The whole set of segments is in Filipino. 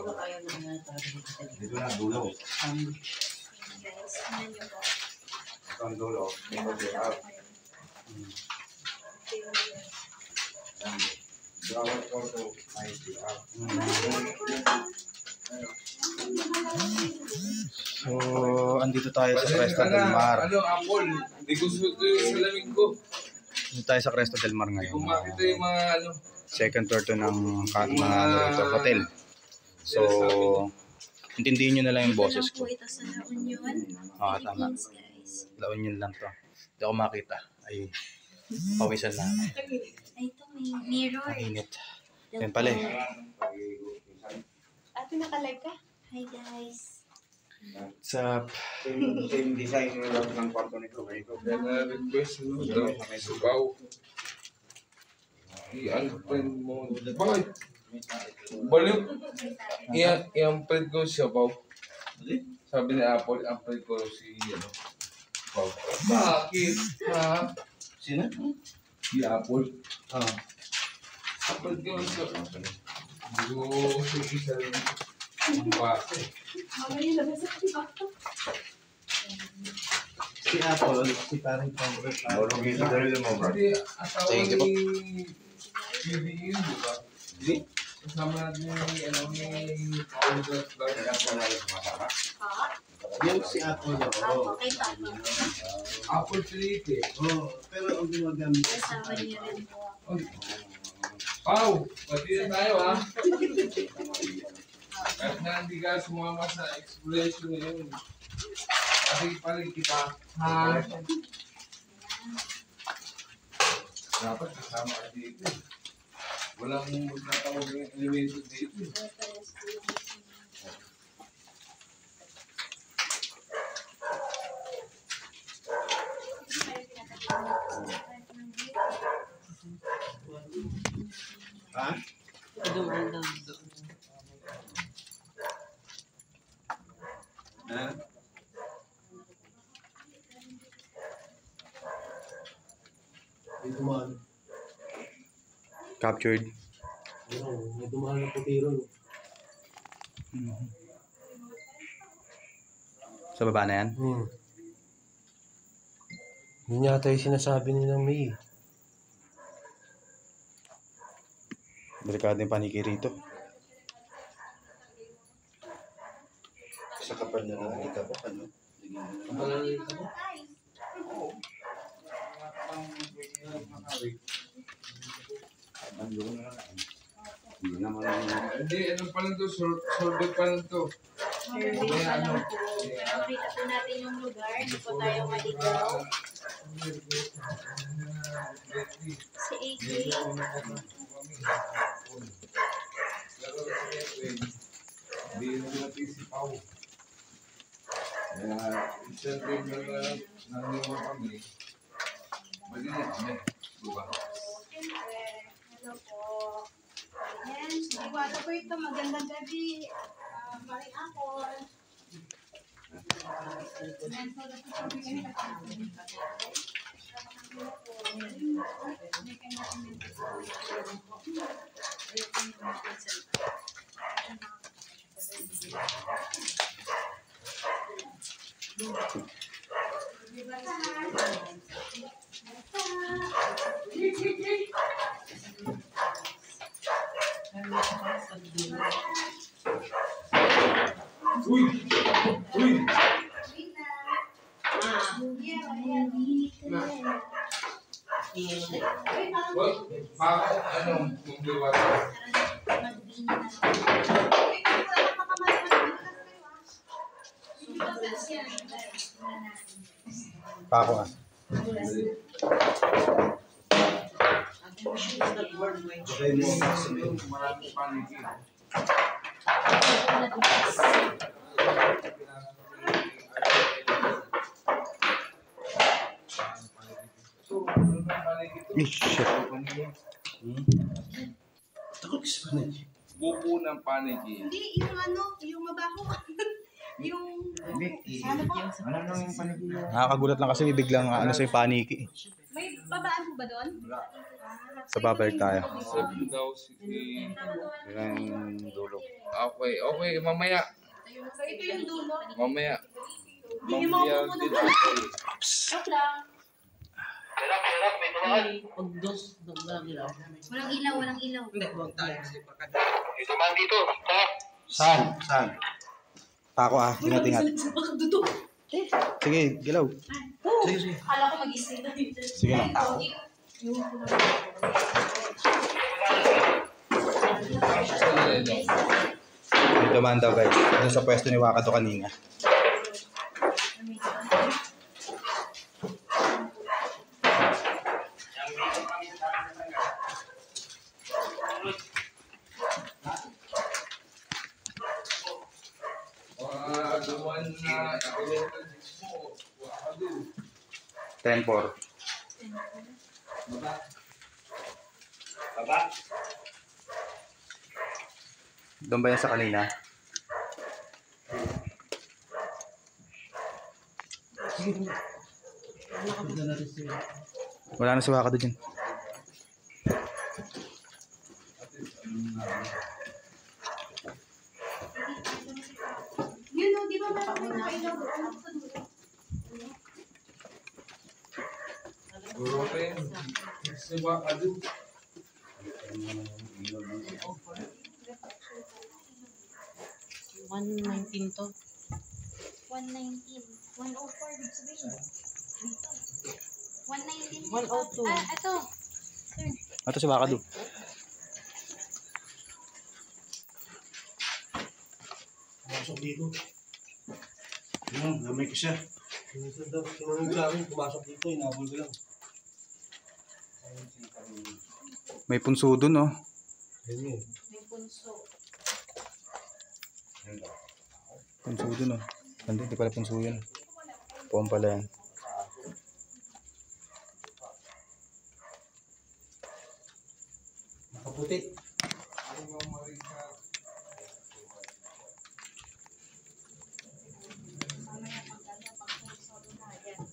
Dito na, dulo. Ito ang dulo. Ito ang bawat photo ay PR. So, andito tayo sa Cresta del Mar. Ano, Apple? Hindi ko suot yung salamin ko. Andito tayo sa Cresta del Mar ngayon. Kung makita yung mga ano. Second floor to ng hotel. So, intindihin nyo na lang yung boses ko. Ito sa La Union. Tama. La Union lang to. Hindi ako makita. Ay, pawisan na. Ay, ito may mirror. Ang init. Yan pala eh. Ate, naka-live ka? Hi guys. Sa Same design ng kwarto nito. Kaya na-request mo daw. Subaw. I-unfriend mo. Bakit? Balik. I-unfriend ko siya, Pao. Sabi ni Apple, unfriend ko si, ano, Pao. Bakit? Ha? Sino? Si Apple. Unfriend ko siya. Hindi ko isa rin. Ang bata eh. Si Apple, si parang Congress. Marunong ito dahil mo, bro. Hindi, asawa ni BBU, di ba? Hindi? Kasama natin yung, ano, ni Paul Gasbar. Yung si Apple, oo. Okay, Papa. Apple Tree eh. Oo, pero ang gumagamit. Kasama niya rin po. Pau, pati na tayo ha. Kahit na hindi ka sumama sa exploration na yun. Kasi paling kita. Ha? Dapat kasama ka dito. Walang magtatawag ng elemento dito. Ha? Ha? May dumaan. captured. May dumaan na puti ron. Sa baba na yan. Yun yata yung sinasabi nilang May. Delikado yung paniki rito. Sa kapal na nakita pa, ano? Hindi naman Hindi, ano pa lang to? Solve pa lang to. Service pa lang po. Pero makita po natin yung lugar. Hindi po tayo maligaw. Si AK. Hindi natin si Pao. Kaya, isang din na naniwa kami. Maliit kami. Diba? Hello po. Ayan, sigwado po ito. Magandang gabi. Maring Apple. Ayan, so dapat po kami Uy! Uy! Uy! Bakit? Anong kumbiwata? Pako nga. Okay mo kasi Maraming paniki. Shit. takot sa panig. Buko ng paniki. Hindi, yung ano, yung mabaho. Yung... Ano po? Ano nang yung panig? Nakakagulat lang kasi biglang ano sa paniki. May babaan po ba doon? Sa babalik tayo. Sabi daw si Yan ang dulo. Okay, okay, mamaya. So, ito yung dulo. Mamaya. Hindi mo Mamaya ako din muna. ako. Joke lang. Walang ilaw, walang ilaw. Saan? Saan? Tako ingat-ingat. Sige, gilaw. Sige, sige. Akala ko mag-ising na dito. Sige lang. May dumaan daw guys. Doon sa pwesto ni Wakato kanina. Duman na ipulutan mo. Wakado. 10-4. Doon ba yan sa kanina? Wala na si Wakato dyan. Yun o, di ba may ilaw doon sa dulo? Guro rin. Si Wakado. One 19 to. 119. 104, ibig sabihin. Dito. 119. 102. Ah, ito. Sir. Ito si Wakato. Pumasok dito. Gamay ko siya. Minsan daw, sinunod sa akin, pumasok dito, inabol ko lang. May punso dun oh. Ayun yun. May punso. Punso dun oh. Hindi pala punso yan. Puwan pala yan. Nakaputi. Mamaya pag punso na yan.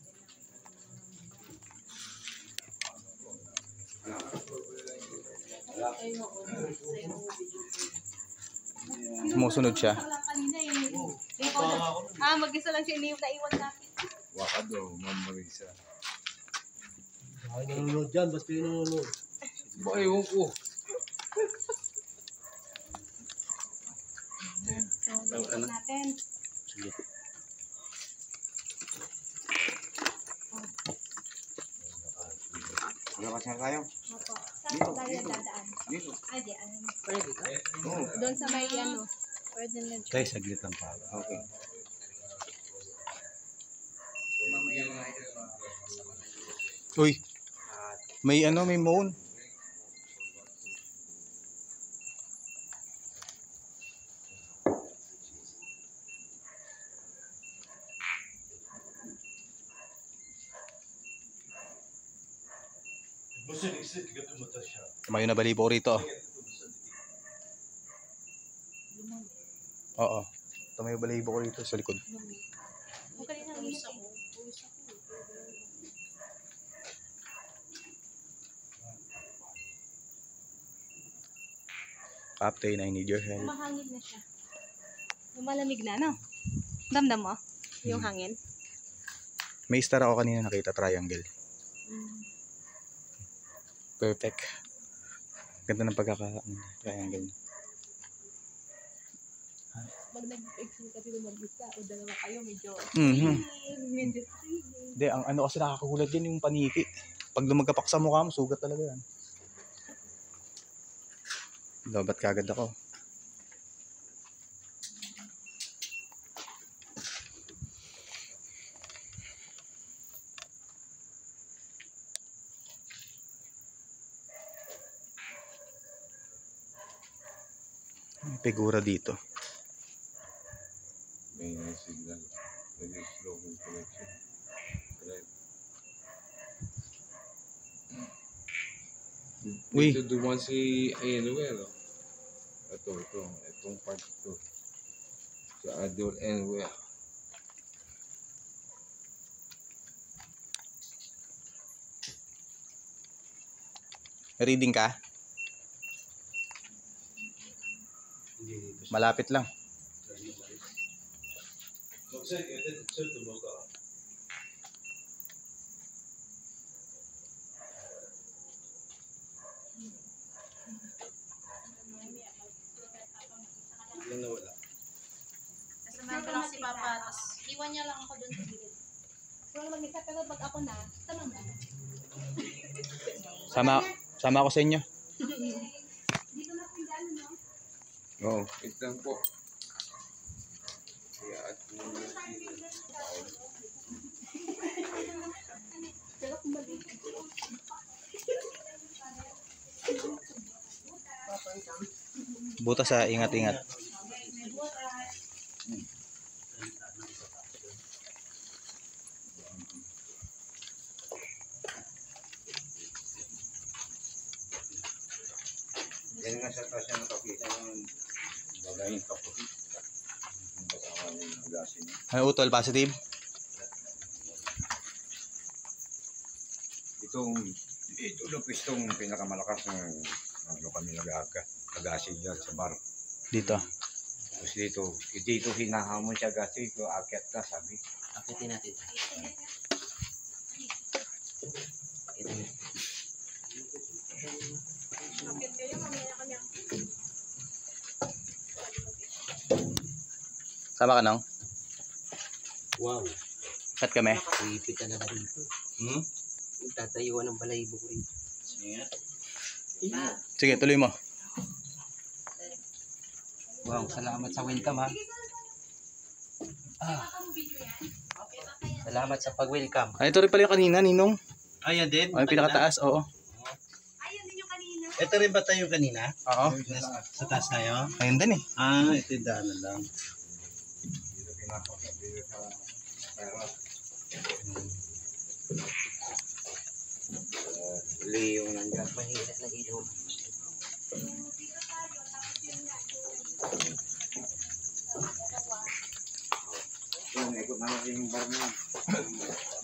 Sumusunod siya. Wala kanina mag-isa lang siya yung naiwan natin. Wakado, Ma'am Marisa. Ay, nanonood dyan, basta yung nanonood. Ba, ewan ko. So, balik natin. Sige. Magkakasya tayo. Opo. Saan tayo dadaan? Dito. Ay, di. Ano. Pwede ka? Doon sa may ano. Pwede na dyan. Guys, saglit lang pa. Okay. Uy. May ano, may moan. Tumayo na balibo ko rito. Oo. Tumayo balibo ko rito sa likod. Huwag ka rin ang init eh. Captain, I need your help. Mahangin na siya. Lumalamig na, no? Damdam mo? Yung hangin? May star ako kanina nakita, triangle. Perfect. Ganda ng triangle. Pag nag-explain ka dito mag-isa o dalawa kayo, medyo medyo Hindi, ang ano kasi nakakagulat din yung paniki. Pag lumagapak sa mukha mo, sugat talaga yan. Lobat kagad ako. May figura dito. May signal. May slow connection. Right. Uy. Dito duman si Anywhere. Itong part ito. Sa Adol Anywhere. Reading ka? Hindi dito Malapit lang. Yung nawala. Kasama ko lang si Papa, tapos iwan niya lang ako doon sa gilid. Kung mag-isa, pero pag ako na, tamang na. Sama ako sa inyo. Dito na pindan, no? Oo, wait lang po. Kaya at Pero kung mali. Butas sa ingat-ingat. Yan nga sa taas yung nakakita yung bagay yung kaputi. Yung kasama yung agasin niya. Ay, utol, positive. Ito na pistong pinakamalakas ng ano kami nag-agasin dyan sa bar. Dito. Tapos dito hinahamon siya agasin, ito akyat ka sabi. Akitin natin. Sama ka nang? Wow. Cut kami. Ipit ka na dito. Hmm? Tatayuan ng balayibo ko rin. Sige, tuloy mo. Wow, salamat sa welcome ha. Salamat sa pag-welcome. Ay, ito rin pala yung kanina, Ninong. Ayan din. Ay, yung pinakataas, oo. Ayun din yung kanina. Ito rin ba tayo kanina? Oo. Sa taas tayo? Ayun din eh. Ah, ito yung daanan lang. Dito pinapakot dito sa pero Leo nandiyan. Mahina na ilaw. yung ikot naman yung bar na.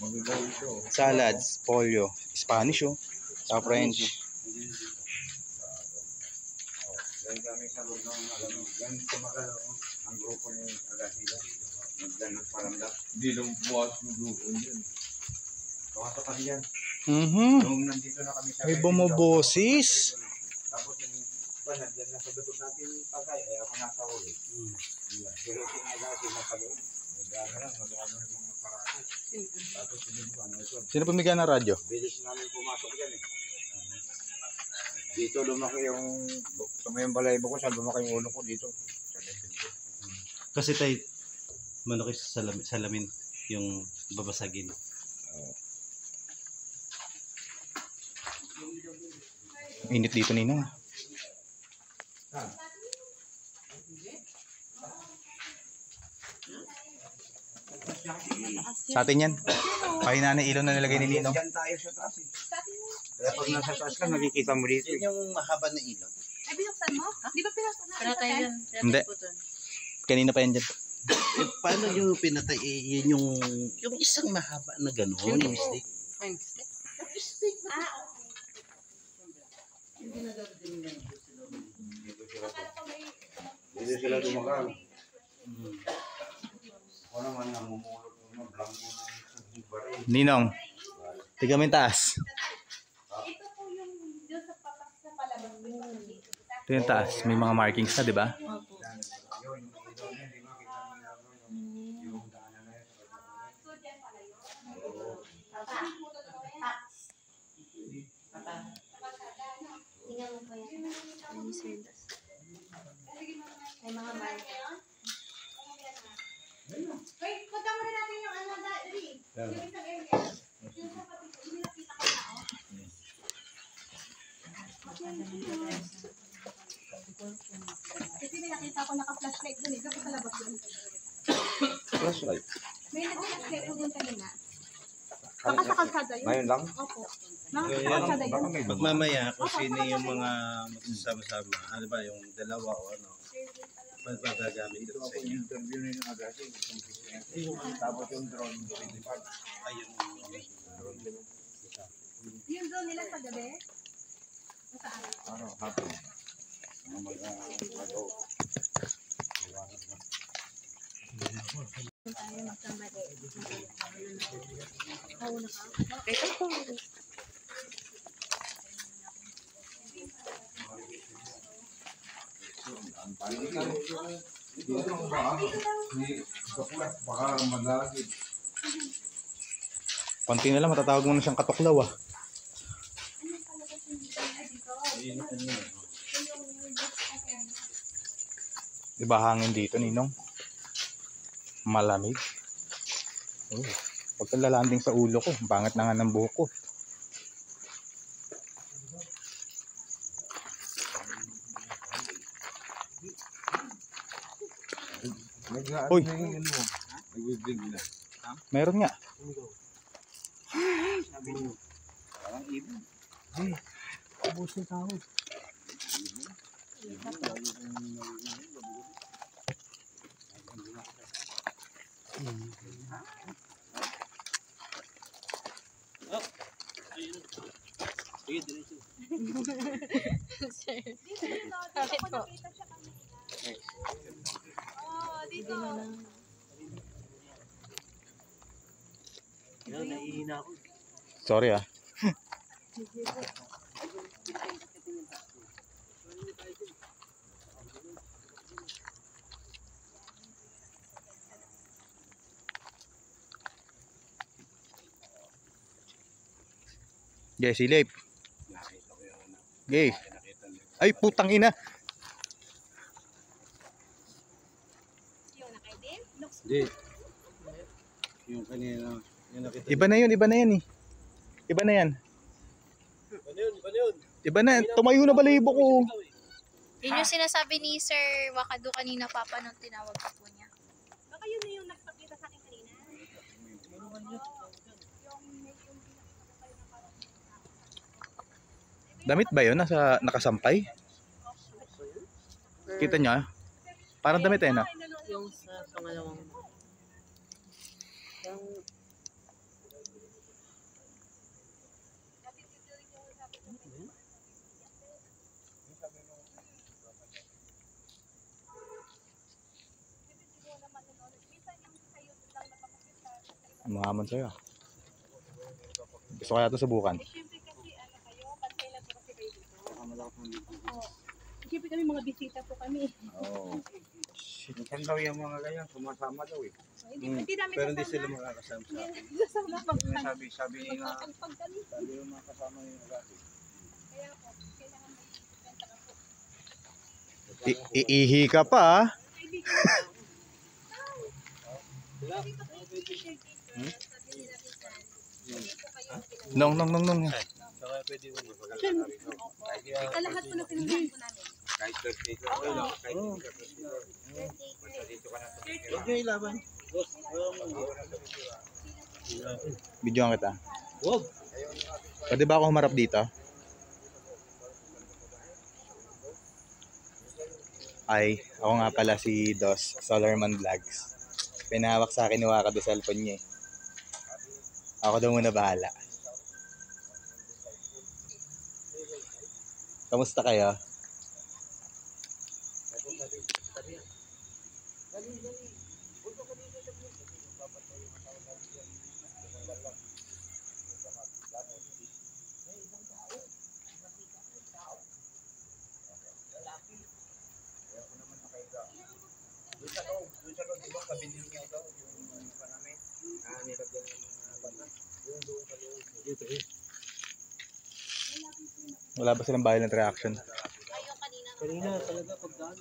Magagawa ito. Salads, pollo, Spanish oh. Sa French. Yan kami sa loob ng alam mo. Yan kumagal ang grupo ni Agasida. Nagdanang paramdam. hindi lang buwas yung grupo niyan. Kawaso kasi yan. Mhm. Nandito na kami sa May bumoboses. Tapos yung nandiyan na sa dutot natin pagay. Ay ako nasa huli. Pero sinagasi na sa loob. Nag-ano yung mga parako. Tapos yun ano ito. Sino pumiga ng radyo? Bilis namin pumasok dyan eh. Dito lumaki yung tumayong balaybo ko, saan lumaki yung ulo ko dito. Sa level ko. Kasi tayo, manokis sa salamin yung babasagin. Init dito, Ninong. Sa atin yan. Pahina na ilaw na nilagay ni Ninong. Diyan tayo sa taas eh. Kaya pag nasa taas ka, nakikita mo dito eh. Yun yung mahaba na ilaw. Ay, binuksan mo? Di ba pinasok na? Pinatay yun. Hindi. Kanina pa yan dyan. Eh, paano yung pinatay? Yun yung isang mahaba na gano'n, yung stick. Ah, Dito sila dumakal. Ako naman namumulot ng blanco ng baril. Ninong. Tiga mo yung taas. ito po yung doon sa patas na palabas. Ito yung taas. May mga markings na, di ba? Tingnan mo pa yan. May mga mark. Wait, punta muna natin yung ano dali. Yung isang area. Yung sa pati, hindi nakita ko na. Kasi may nakita ko naka-flashlight dun eh. Dapat sa labas dun. Flashlight. May naka-flashlight dun kanina. Baka sa kalsada yun. Ngayon lang? Opo. Baka sa kalsada yun. Pag mamaya, kung sino yung mga magsasama-sama, ano ba, yung dalawa o ano, magagamit ito sa inyo. Interview na yung agasi. Tapos yung drone. Ayun. Yung drone nila sa gabi? O sa araw? Ano, hapon. Mag-o. magkamali. Nauna ka? Ito po. Baka malagit. Konti na lang, matatawag mo na siyang katuklaw ah. Diba hangin dito, Ninong? Malamig. Oh, huwag kang lalanding sa ulo ko. Ang pangit na nga ng buhok ko. Uy. Nagbibig na. Meron nga. Parang ibon. Ubus ng tao. Bakit po? Dito. Yan, naiina ako. Sorry ah. Gay, silip. Gay. Ay, putang ina. Yung nakaitim? Hindi. Yung kanina, yung nakita. Iba na yan eh. Iba na yan. Iba na yun. Iba na, tumayo na balahibo ko. Yun yung sinasabi ni Sir Wakadu kanina, Papa, nung tinawag ko po niya. Baka yun na yung nagpakita sa akin kanina. Damit ba yun? Nakasampay? Kita nyo ah? Parang damit eh, no? Yung sa pangalawang Mahamon sa'yo. Gusto kaya ito subukan. Siyempre kasi ano kayo, pantay lang po kasi kayo dito. Siyempre kami mga bisita po kami. Oo. Minsan daw yung mga ganyan, sumasama daw eh. Hindi namin Pero hindi sila makakasama sa akin. kasama pag Sabi nga, pag kami. sabi yung mga kasama yung dati. Kaya po, kailangan may benta ka po. Iihi ka pa ah. Nong. Saka pwede mo. Sa lahat po na pinuntahan po namin. Kahit birthday ko, kahit hindi ka birthday ko. Basta dito ka na. Huwag nyo ilaban. Boss. Videoan kita. Huwag. Pwede ba ako humarap dito? Ay, ako nga pala si Dos, Solarman Vlogs. Pinahawak sa akin ni Wakadu sa cellphone niya eh. Ako daw muna bahala. Kamusta kayo? Wala ba silang violent reaction? Ayun kanina. Kanina talaga pagdaan.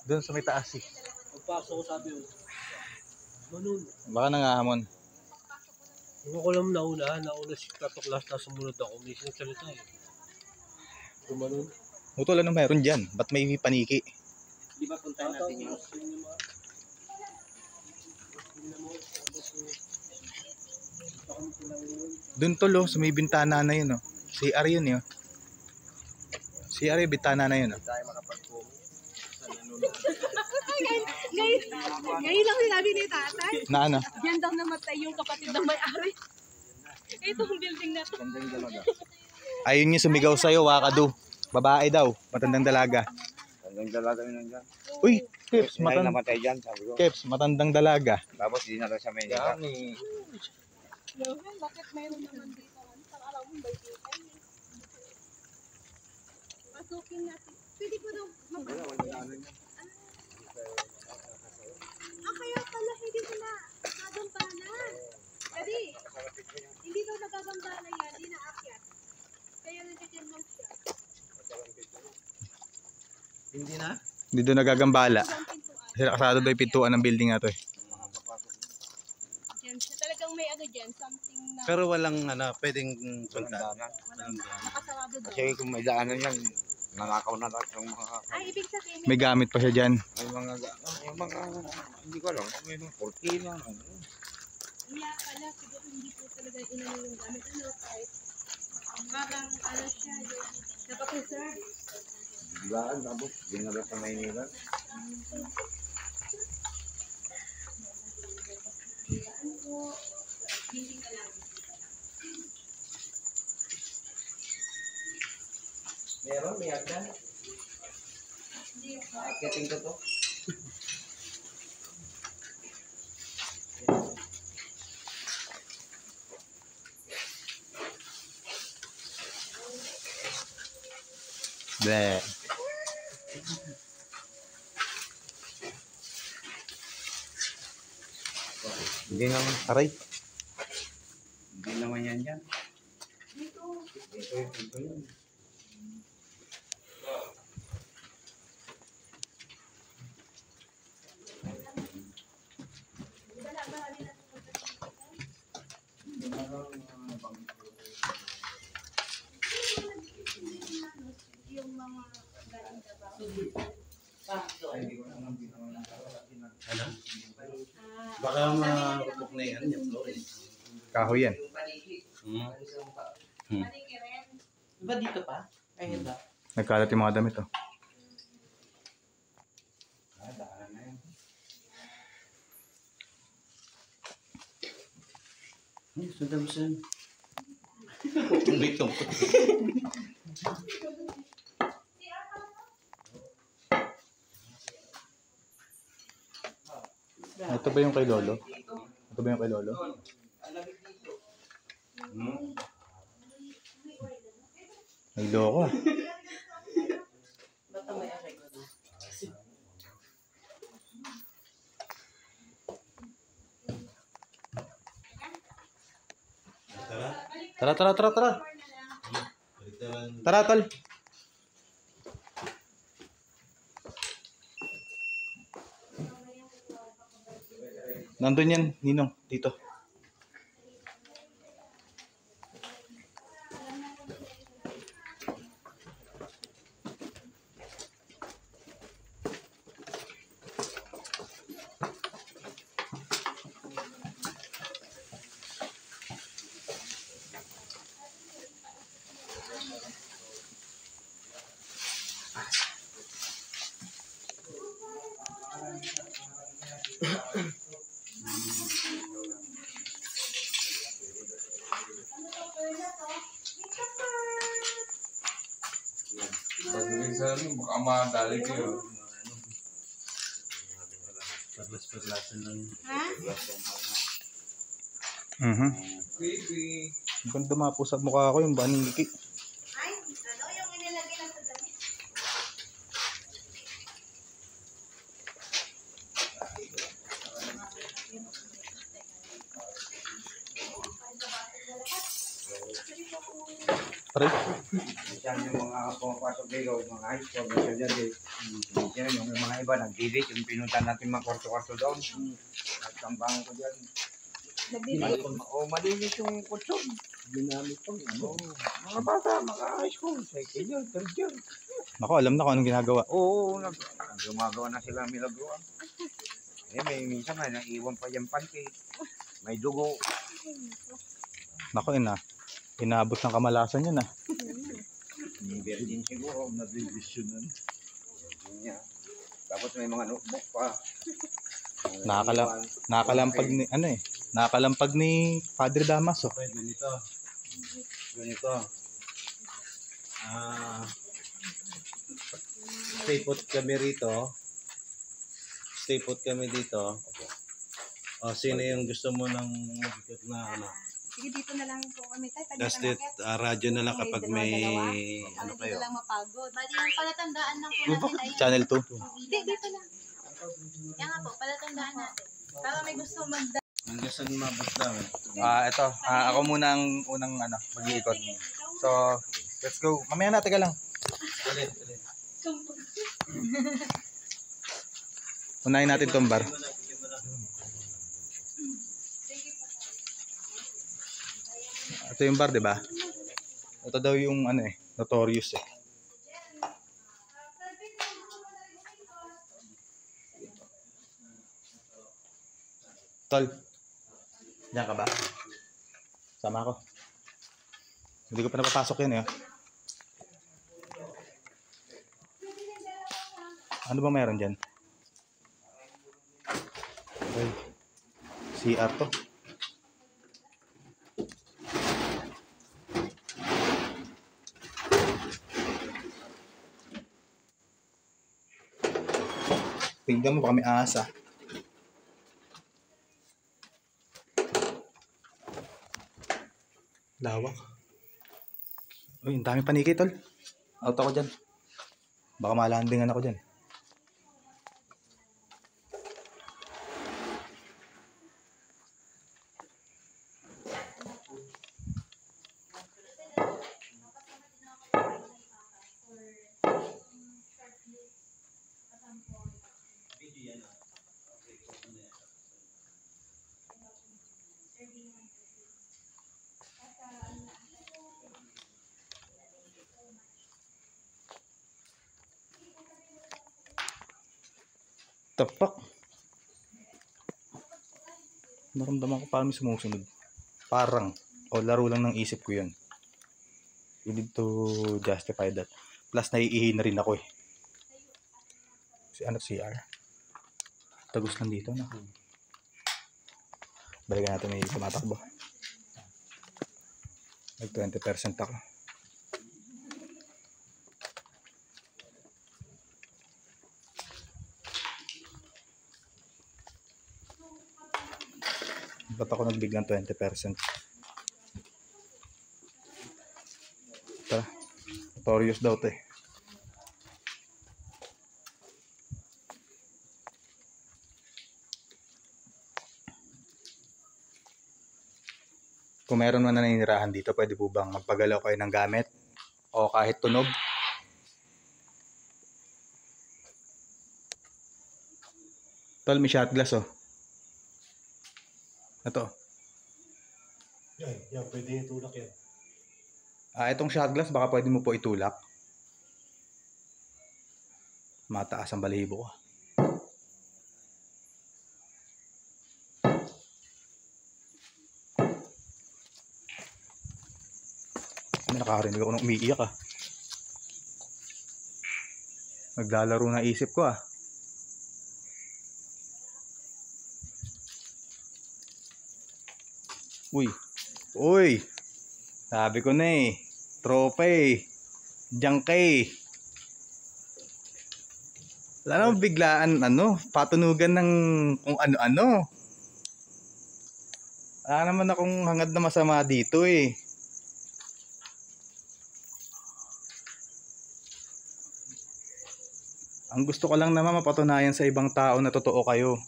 Doon sa may taas eh. Pagpasok ko sabi ko. Manun. Baka nangahamon. Hindi ko alam nauna si Tato Class na sumunod ako. May sinasalita eh. Tumanon. Utol, ano mayroon dyan? Ba't may paniki? Di ba puntahan natin yun? Doon tol oh, sa may bintana na yun oh. CR yun yun. CR yung bintana na yun oh. Ngayon lang sinabi ni tatay. Na ano? Diyan daw namatay yung kapatid ng may-ari. Itong building na to. Ayun yung sumigaw sa'yo, Wakadu. Babae daw, matandang dalaga. Yung dalaga yun nandiyan. Uy, Keps, May namatay dyan, sabi ko. Keps, matandang dalaga. Tapos dinala sa Maynila. Yan eh. Bakit mayroon naman dito? Ang alam mo ba dito? Pasukin natin. Pwede ko daw kaya pala hindi mo na nagambala. Kasi hindi daw nagagambala yan, hindi na akyat. Kaya nandiyan lang siya. Hindi na? Hindi doon nagagambala. Kasi nakasado daw yung pintuan ng building na to eh. Diyan siya. Talagang may ano dyan, something na Pero walang pwedeng punta. nakasarado daw. Kasi kung may daanan yan, nanakaw na lahat yung mga... Ay, ibig sabihin, May gamit pa siya dyan. May mga... Yung mga... Hindi ko alam. May mga kortina. Iya pala, siguro hindi po talaga inano yung gamit. Ano, kahit parang ano siya, yung nakapreserve. Dilaan, tapos dinala sa Maynila. Meron, may agdan. Marketing ko to. Bleh. Hindi naman. Aray. Hindi naman yan dyan. Ito yun. Yung mga galing Baka mapupok na yan, yung floor eh. Kahoy yan. Diba dito pa? Ay, hindi. Nagkalat yung mga damit oh. Sundan mo saan? Bitong ko. Ito ba yung kay Lolo? Ito ba yung kay Lolo? Nagloko ah. Ba't may aray ko na? Tara, tara, tara, tara. Tara, tol. Nandun yan, Ninong, dito. Pag minsan, baka madali kayo. Perlas-perlasan lang. Baby. Kung dumapo sa mukha ko yung baniki. Ay, ano yung inilagay lang sa damit? Aray. Diyan yung mga pumapasok dito, mga high school, mga dyan din. Yan, yung mga iba, nag-delete, yung pinuntan natin mga kwarto-kwarto doon. Nagtambangan ko dyan. Malinis yung kutsyon. Ginamit ko. Mga bata, mga high school, second year, third year. Nako, alam na kung anong ginagawa. Oo, gumagawa na sila milagro. May minsan may naiwan pa yung panty. May dugo. Nako, inaabot ng kamalasan yun ah. Virgin siguro, na-divisionan. Tapos may mga notebook pa. Nakakalampag ni, nakakalampag ni Padre Damaso. Okay, ganito. Ganito. stay put kami rito. Stay put kami dito. O, sino yung gusto mo ng mag-ikot na ano? Sige, dito na lang po kami tayo. Just it, radyo na lang kapag may ano Hindi kayo. lang mapagod. Bali, yung palatandaan lang po natin ay Channel 2. Hindi, dito lang. Yan nga po, palatandaan natin. Para may gusto magda. Hanggang saan mabot namin? Ito. Ako muna ang unang mag-iikot. So, let's go. Mamaya na, teka lang. Ulit. Unahin natin tong bar. Ito yung bar, di ba? Ito daw yung notorious eh. Tol, diyan ka ba? Sama ako. Hindi ko pa napapasok yun eh. Ano ba meron dyan? Okay. CR to. Tingnan mo baka may asa. Lawak. Uy, ang dami paniki, tol. Out ako dyan. Baka malandingan ako dyan. Tapak. Naramdaman ko parang may sumusunod. Parang. O laro lang ng isip ko yun. You need to justify that. Plus naiihi na rin ako eh. CR. Tagus lang dito na. Balikan natin may tumatakbo. Nag 20% ako. Ba't ako nagbiglang 20%? Tara. Notorious daw to eh. Kung meron man na naninirahan dito, pwede po bang magpagalaw kayo ng gamit? O kahit tunog? Tol, may shot glass oh. Ito. Yan, pwede itulak yan. Itong shot glass, baka pwede mo po itulak. Mataas ang balahibo ko. Nakarinig ako nung umiiyak ah. Naglalaro na isip ko ah. Uy. Sabi ko na eh. Tropa eh. Junk eh. Wala naman biglaan patunugan ng kung ano-ano. Wala naman akong hangad na masama dito eh. Ang gusto ko lang naman mapatunayan sa ibang tao na totoo kayo.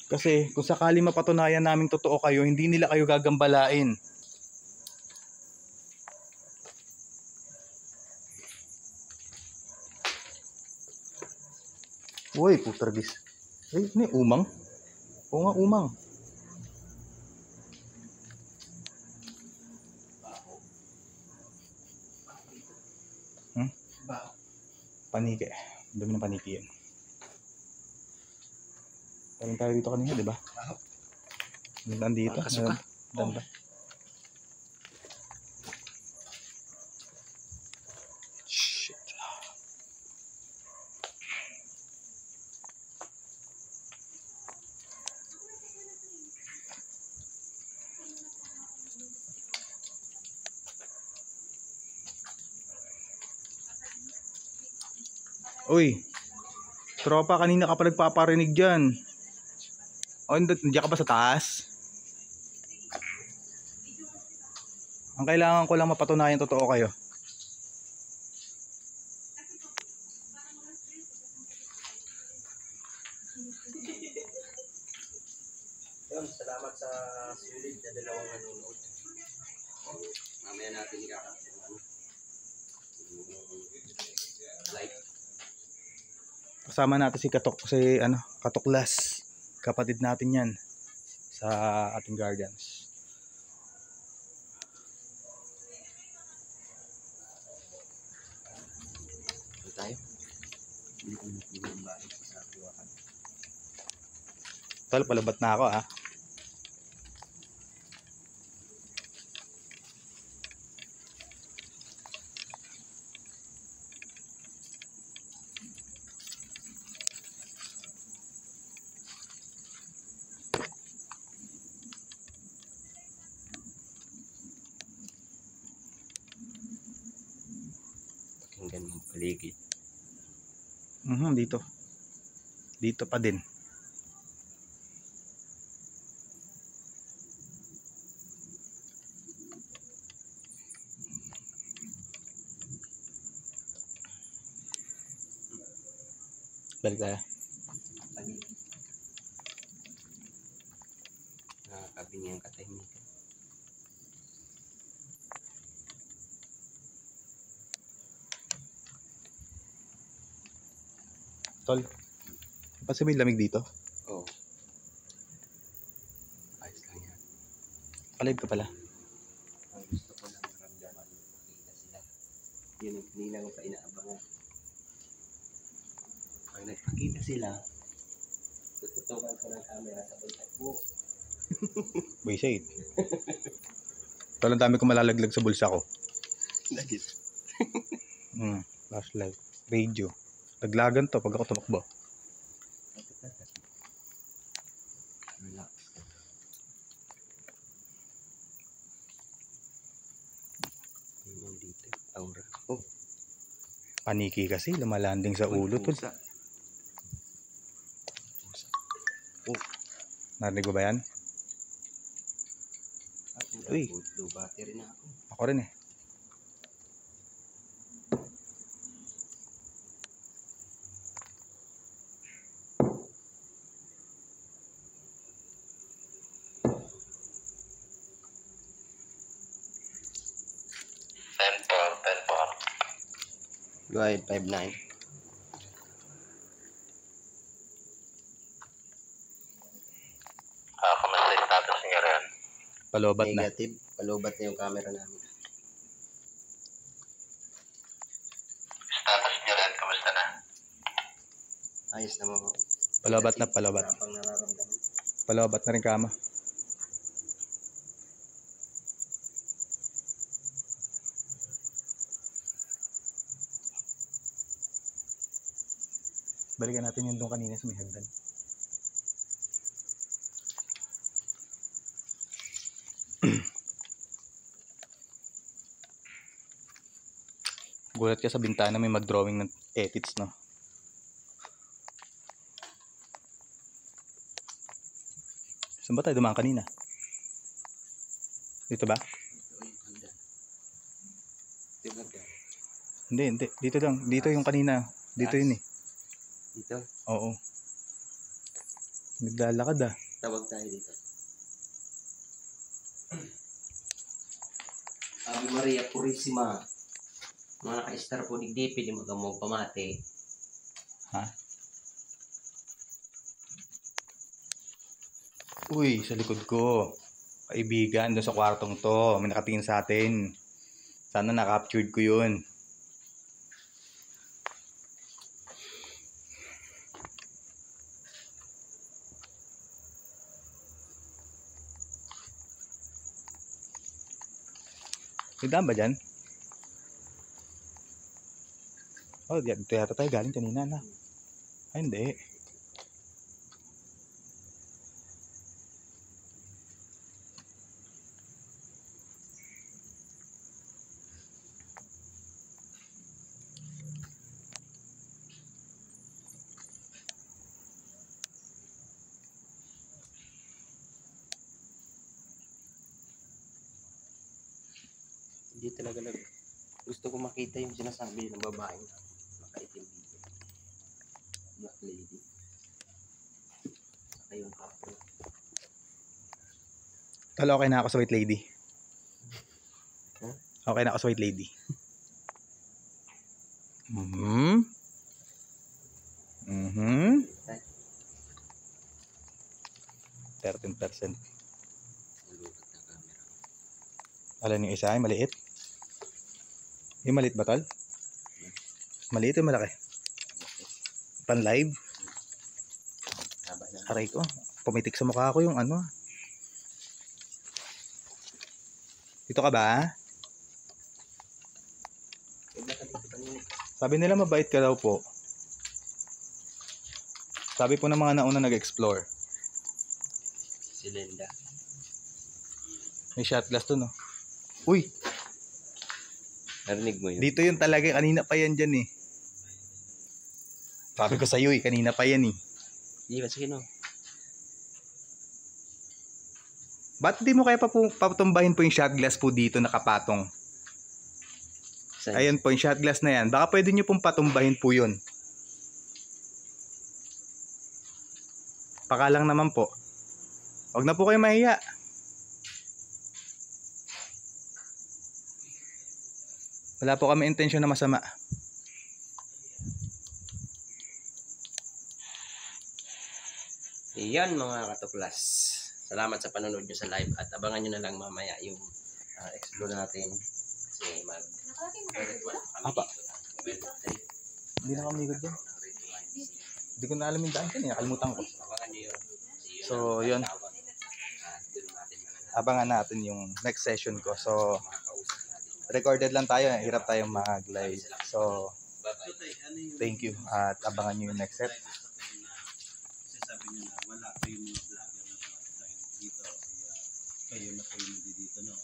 Kasi kung sakali mapatunayan naming totoo kayo, hindi nila kayo gagambalain. Uy, putragis. Ay, ini umang. Oo nga, umang. Paniki. Dumi ng paniki yan. Paling tayo dito kanina, di ba? Nandito. Danda. Shit. Uy, tropa, kanina ka pa nagpaparinig dyan. O, nandiyan ka ba sa taas? Ang kailangan ko lang mapatunayan totoo kayo. Yun, salamat sa sulit na dalawang nanonood. Mamaya natin like. Kasama natin si Katuklas. Kapatid natin yan sa ating guardians. Ano tayo? Hindi ko balik sa tuwakan. Tol, palabat na ako ah. Pakinggan yung paligid. Dito. Dito pa din. Balik tayo. Paligid. Nakakabing yung katahimikan. Tol, kasi may lamig dito. Oo. Ayos lang yan. Palive ka pala. Ang gusto ko lang maramdaman yung pakita sila. Yun yung kanina ko pa inaabangan. Pag nagpakita sila, tututukan ko ng camera sa bulsa ko. Buisit. Tol, ang dami ko malalaglag sa bulsa ko. Dahil. Flashlight. Radio. Laglagan to pag ako tumakbo. Relax. Yung dito. Aura. Oh. Paniki kasi, lumalanding sa ulo tol. Pusa. Oh. Narinig mo ba yan? Uy. Low battery na ako. Ako rin eh. Go ahead, 5-9. Kamusta yung status niyo rin? Palobat na. Negative. Palubat na yung camera namin. Status niyo rin, kamusta na? Ayos naman po. Palobat na, palobat. Wala pang nararamdaman. Palobat na rin kama. Balikan natin yung doon kanina sa may hagdan. Gulat ka sa bintana may mag-drawing ng edits, no? Saan ba tayo dumaan kanina? Dito ba? Hindi. Dito lang. Dito yung kanina. Dito yun eh. Dito. Oo. Naglalakad ah. Tawag tayo dito. Ave Maria Purisima. Mga naka-star po digdipi di magamog pamate. Ha? Uy, sa likod ko. Kaibigan, doon sa kwartong to. May nakatingin sa atin. Sana na-captured ko yun. May daan ba dyan? Oh, dito yata tayo galing kanina na. Ay, hindi. Hindi talaga gusto ko makita yung sinasabi ng babae na nakaitim dito. Black lady. Saka yung kapro. Tol, okay na ako sa white lady. Huh? Okay na ako sa white lady. 13%. Alam niyo isa ay maliit. Yung maliit ba, tol? Maliit o malaki? Pan live? Aray ko. Pumitik sa mukha ko yung ano. Dito ka ba? Sabi nila mabait ka daw po. Sabi po ng mga nauna nag-explore. Si Linda. May shot glass to, no? Uy! Narinig mo yun? Dito yun talaga. Kanina pa yan dyan eh. Sabi ko sa'yo eh. Kanina pa yan eh. Hindi ba? Sige no. Ba't di mo kaya patumbahin po yung shot glass po dito nakapatong? Saan? Ayan po yung shot glass na yan. Baka pwede nyo pong patumbahin po yun. Pakalang naman po. Huwag na po kayo mahiya. Wala po kami intensyon na masama. Iyan mga katuklas. Salamat sa panonood nyo sa live at abangan nyo na lang mamaya yung explore natin. Kasi Apa? Hindi na kami good doon. Hindi ko na alam yung daan kanina. Nakalimutan ko. Abangan nyo yun. So, yun. Abangan natin yung next session ko. So, recorded lang tayo. Hirap tayong mag-live. So, thank you. At abangan nyo yung next set. Sabi niya na wala pa yung mga vlogger na dahil dito kayo na po yung dito noon.